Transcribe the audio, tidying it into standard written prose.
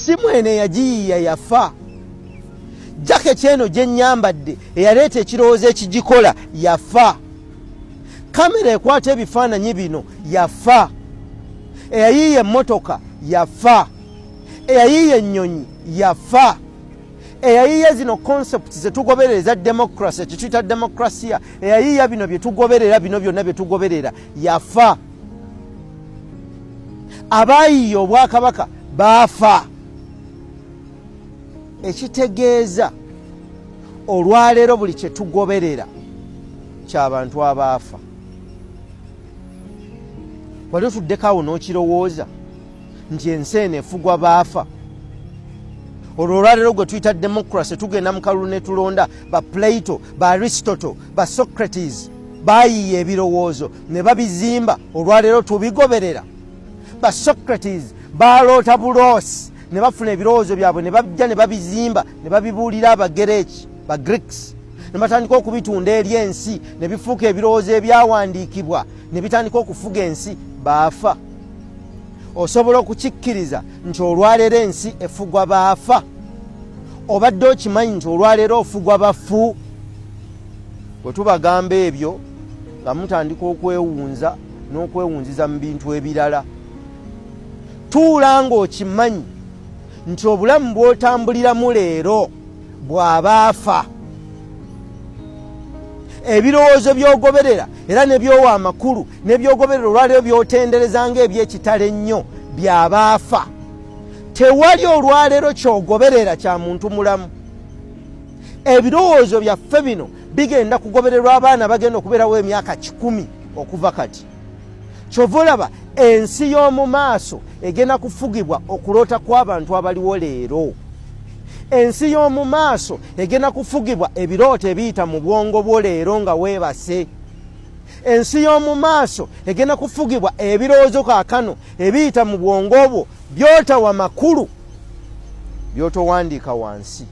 essimu eno eyagiyiiya yafa. Jaketi eno gye nnyambadde eyaleeta ekirowoozo ekigikola yafa. Kamera ekwata ebifaananyi bino yafa. Eyayiiya emmotoka yafa. Eyayiiya ennyonyi yafa. Eyayiiya zino concepts zetugoberera eza democracy kyetuyita demokrasiya, eyayiiya bino bye tugoberera, bino byonna bye tugoberera yafa. Abaayiiya obwakabaka baafa. Ekitegeeza olwaleero buli kye tugoberera ky'abantu abaafa. Wali otuddeko awo n'okirowooza nti ensi eno efugwa baafa? Olwo olwaleero gwe tuyita democracy tugenda mu kalulu ne tulonda ba Plato, ba Aristotle, ba Socrates baayiiya ebirowoozo ne babizimba, olwaleero tubigoberera. Ba Socrates baaloota buloosi ne bafuna ebirowoozo byabwe ne bajja ne babizimba ne babibuulira Abagereki, ba Greeks, ne batandika okubitunda eri ensi ne bifuuka ebirowoozo ebyawandiikibwa ne bitandika okufuga ensi. Baafa. Osobola okukikkiriza nti olwaleero ensi efugwa baafa? Obadde okimanyi nti olwaleero ofugwa bafu? Bwe tubagamba ebyo nga mutandika okwewunza n'okwewunziza mu bintu ebirala. Tuula ng'okimanyi nti obulamu bw'otambuliramu leero bw'abaafa. Ebirowoozo by'ogoberera era ne byowa amakulu n'ebyogoberera olwaleero by'otendereza ng'eby'ekitalo ennyo by'abaafa. Tewali olwaleero ky'ogoberera kya muntu mulamu. Ebirowoozo byaffe bino bigenda kugobererwa abaana bagenda okubeerawo emyaka 10 okuva kati. Kyova olaba ensi y'omu maaso egenda kufugibwa okuloota kw'abantu abaliwo leero. Ensi y'omu maaso egenda kufugibwa ebirooto ebiyita mu bwongo bwo leero nga weebase. Ensi y'omu maaso egenda kufugibwa ebirowoozo kaakano ebiyita mu bwongo bwo by'otawa makulu by'otowandiika wansi.